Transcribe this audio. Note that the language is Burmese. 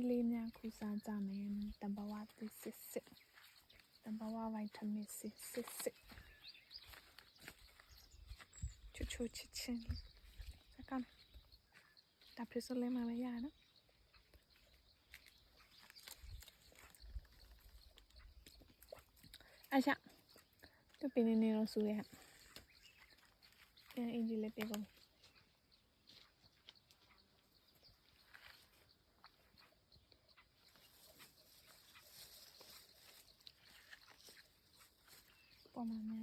လေးများခူစားကြမယ်တံပဝသစ်စစ်စစ်တံပဝဗိုက်ထမင်းစစ်စစ်စစ်ချူချူချစ်ချင်းစကမ်းဒါပြစလဲမှာပဲရနော်အရှာသူပင်းနေတော့ဆူရဟအင်ဂျီလေးပြေကုန်ပေါ်မှာများ